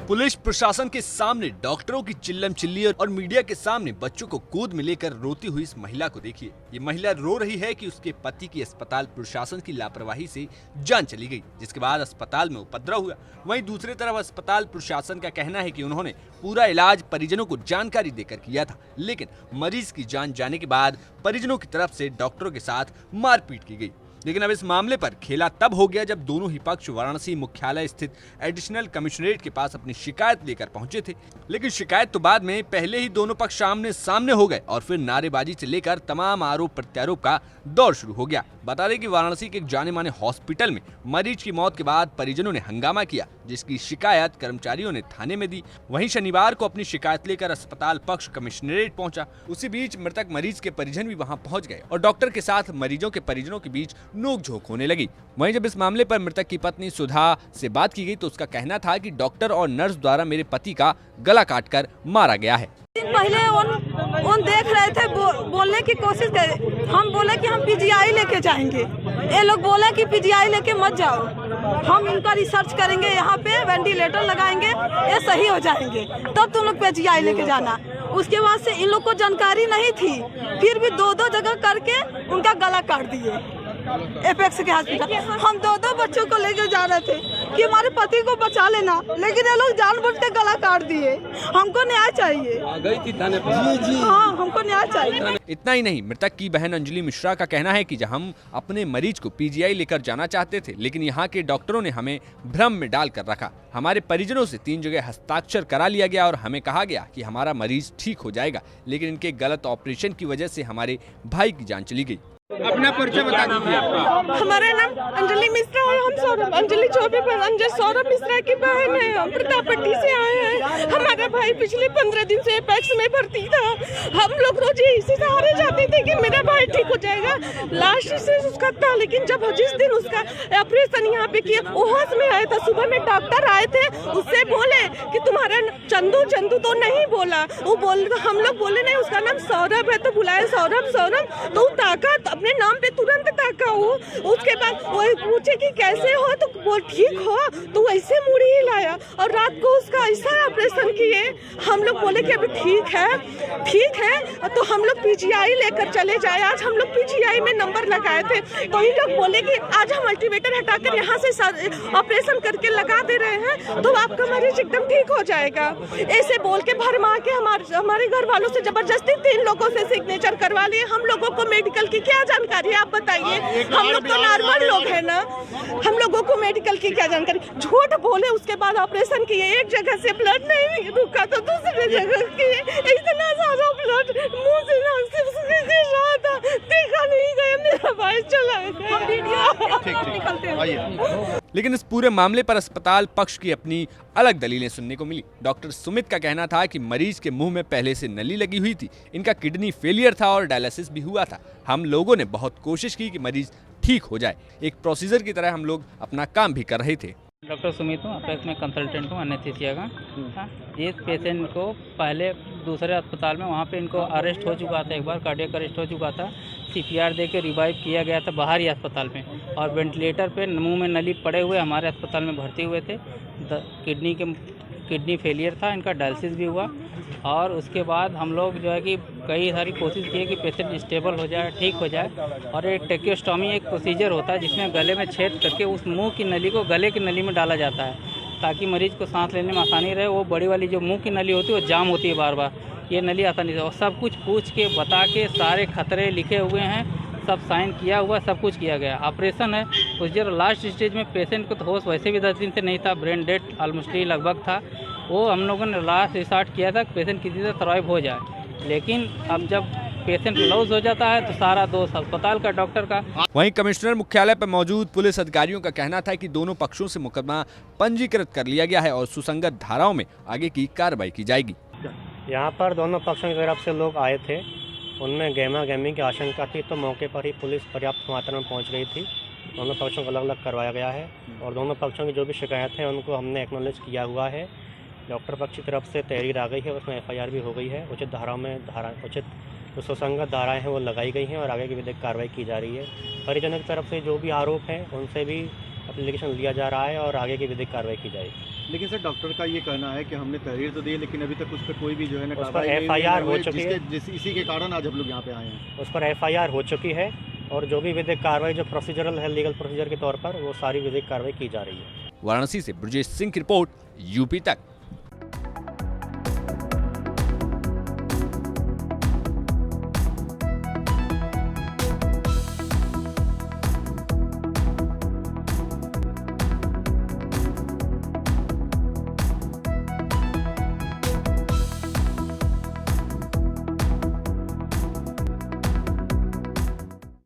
Police प्रशासन के सामने डॉक्टरों की चिल्लम चिल्ली और मीडिया के सामने बच्चों को गोद में लेकर रोती हुई इस महिला को देखिए। ये महिला रो रही है कि उसके पति की अस्पताल प्रशासन की लापरवाही से जान चली गई, जिसके बाद अस्पताल में उपद्रव हुआ। वहीं दूसरी तरफ अस्पताल प्रशासन का कहना है कि उन्होंने पूरा इलाज परिजनों को जानकारी देकर किया था, लेकिन मरीज की जान जाने के बाद परिजनों की तरफ से डॉक्टरों के साथ मारपीट की गई। लेकिन अब इस मामले पर खेला तब हो गया जब दोनों ही पक्ष वाराणसी मुख्यालय स्थित एडिशनल कमिश्नरेट के पास अपनी शिकायत लेकर पहुंचे थे। लेकिन शिकायत तो बाद में, पहले ही दोनों पक्ष आमने सामने हो गए और फिर नारेबाजी से लेकर तमाम आरोप प्रत्यारोप का दौर शुरू हो गया। बता दें कि वाराणसी के एक जाने माने हॉस्पिटल में मरीज की मौत के बाद परिजनों ने हंगामा किया, जिसकी शिकायत कर्मचारियों ने थाने में दी। वहीं शनिवार को अपनी शिकायत लेकर अस्पताल पक्ष कमिश्नरेट पहुंचा। उसी बीच मृतक मरीज के परिजन भी वहां पहुंच गए और डॉक्टर के साथ मरीजों के परिजनों के बीच नोकझोंक होने लगी। वहीं जब इस मामले पर मृतक की पत्नी सुधा से बात की गई तो उसका कहना था कि डॉक्टर और नर्स द्वारा मेरे पति का गला काटकर मारा गया है। पहले उन देख रहे थे, बोलने की कोशिश कर, हम बोले कि हम पीजीआई लेके जाएंगे। ये लोग बोले कि पीजीआई लेके मत जाओ, हम इनका रिसर्च करेंगे, यहाँ पे वेंटिलेटर लगाएंगे, ये सही हो जाएंगे, तब तुम लोग पीजीआई लेके जाना। उसके बाद से इन लोग को जानकारी नहीं थी, फिर भी दो जगह करके उनका गला काट दिए एपेक्स के हॉस्पिटल। हम दो बच्चों को लेकर जा रहे थे कि हमारे पति को बचा लेना, लेकिन ये लोग जानबूझ के गला काट दिए। हमको न्याय चाहिए। हाँ, हमको न्याय चाहिए। इतना ही नहीं, मृतक की बहन अंजलि मिश्रा का कहना है कि हम अपने मरीज को पीजीआई लेकर जाना चाहते थे, लेकिन यहाँ के डॉक्टरों ने हमें भ्रम में डाल कर रखा। हमारे परिजनों से 3 जगह हस्ताक्षर करा लिया गया और हमें कहा गया कि हमारा मरीज ठीक हो जाएगा, लेकिन इनके गलत ऑपरेशन की वजह से हमारे भाई की जान चली गई। अपना परिचय बता दीजिए। हमारा नाम अंजलि मिश्रा है, हम सौरभ अंजलि चौबे पर अंजलि सौरभ मिश्रा की बहन है। हम प्रतापट्टी से आए हैं। हमारा भाई पिछले 15 दिन से एपेक्स में भर्ती था। हम लोग रोज इसी सहारे जाते थे कि मेरा भाई ठीक हो जाएगा। लास्ट से उसका था, लेकिन जब जिस दिन उसका ऑपरेशन यहाँ पे किया, वो होश में आया था। सुबह में डॉक्टर आए थे, उससे बोले कि तुम्हारा चंदू तो नहीं बोला, वो बोल, हम लोग बोले नहीं उसका नाम सौरभ है, तो बुलाए सौरभ तो ताका अपने नाम पे तुरंत ताका वो। उसके बाद वो पूछे कि कैसे हो, तो बोल ठीक हो, तो वैसे मुड़ी ही लाया और रात को उसका ऐसा ऑपरेशन किए। हम लोग बोले कि अभी ठीक है, तो हम लोग पीजीआई लेकर चले जाए। आज हम लोग पीजीआई में नंबर लगाए थे, तो ये लोग बोले कि आज हम अल्टीमेटर हटाकर यहाँ से ऑपरेशन करके लगा दे रहे हैं, तो आपका मरीज एकदम ठीक हो जाएगा। ऐसे बोल के भरमा के हमारे घर वालों से जबरदस्ती 3 लोगों से सिग्नेचर करवा लिए। हम लोगों को मेडिकल की क्या जानकारी है, आप बताइए। हम लोग तो नॉर्मल लोग हैं ना, हम लोगों को मेडिकल की क्या जानकारी। झूठ बोले, उसके बाद ऑपरेशन किए, एक जगह से ब्लड नहीं रुका तो दूसरे जगह किए। इतना ज्यादा ब्लड मुंह से नाक से रहा था, देखा नहीं गया, मेरा भाई चला गया। लेकिन इस पूरे मामले पर अस्पताल पक्ष की अपनी अलग दलीलें सुनने को मिली। डॉक्टर सुमित का कहना था कि मरीज के मुंह में पहले से नली लगी हुई थी, इनका किडनी फेलियर था और डायलिसिस भी हुआ था। हम लोगों ने बहुत कोशिश की कि मरीज ठीक हो जाए, एक प्रोसीजर की तरह हम लोग अपना काम भी कर रहे थे। डॉक्टर सुमित हूँ, अपेक्स में कंसल्टेंट हूँ एनेस्थीसिया का। इस पेशेंट को पहले दूसरे अस्पताल में वहाँ पे इनको अरेस्ट हो चुका था, एक बार कार्डियक अरेस्ट हो चुका था। CPR दे के रिवाइव किया गया था बाहर ही अस्पताल में, और वेंटिलेटर पे मुंह में नली पड़े हुए हमारे अस्पताल में भर्ती हुए थे। किडनी फेलियर था, इनका डायलिसिस भी हुआ। और उसके बाद हम लोग जो है कि कई सारी कोशिश किए कि पेशेंट स्टेबल हो जाए, ठीक हो जाए। और एक टेक्योस्टॉमी एक प्रोसीजर होता है जिसमें गले में छेद करके उस मुंह की नली को गले की नली में डाला जाता है, ताकि मरीज को सांस लेने में आसानी रहे। वो बड़ी वाली जो मुंह की नली होती है वो जाम होती है बार बार, ये नली आसानी से। और सब कुछ पूछ के बता के सारे खतरे लिखे हुए हैं, सब साइन किया हुआ, सब कुछ किया गया। ऑपरेशन है प्रोसीजर लास्ट स्टेज में। पेशेंट को तो होश वैसे भी 10 दिन से नहीं था, ब्रेन डेड ऑलमोस्ट ही लगभग था। वो हम लोगों ने लास्ट रिसॉर्ट किया था कि पेशेंट किसी से सर्वाइव हो जाए, लेकिन अब जब पेशेंट लॉस हो जाता है तो सारा दोष अस्पताल का, डॉक्टर का। वहीं कमिश्नर मुख्यालय पर मौजूद पुलिस अधिकारियों का कहना था कि दोनों पक्षों से मुकदमा पंजीकृत कर लिया गया है और सुसंगत धाराओं में आगे की कार्रवाई की जाएगी। यहाँ पर दोनों पक्षों की तरफ से लोग आए थे, उनमें गहमा-गहमी की आशंका थी, तो मौके पर ही पुलिस पर्याप्त मात्रा में पहुँच गई थी। दोनों पक्षों को अलग अलग करवाया गया है और दोनों पक्षों की जो भी शिकायत है उनको हमने एक्नॉलेज किया हुआ है। डॉक्टर पक्ष की तरफ से तहरीर आ गई है, उसमें FIR भी हो गई है। उचित धाराओं में उचित जो सुसंगत धाराएं हैं वो लगाई गई हैं और आगे की विधिक कार्रवाई की जा रही है। परिजनों की तरफ से जो भी आरोप हैं उनसे भी एप्लीकेशन लिया जा रहा है और आगे की विधिक कार्रवाई की जाएगी। लेकिन सर डॉक्टर का ये कहना है कि हमने तहरीर तो दी लेकिन अभी तक उस पर कोई भी जो है ना उस पर कार्रवाई नहीं हुई FIR हो चुकी है। इसी के कारण आज हम लोग यहाँ पे आए हैं। उस पर FIR हो चुकी है और जो भी विधिक कार्रवाई जो प्रोसीजरल है लीगल प्रोसीजर के तौर पर वो सारी विधिक कार्रवाई की जा रही है। वाराणसी से ब्रजेश सिंह की रिपोर्ट, यूपी तक।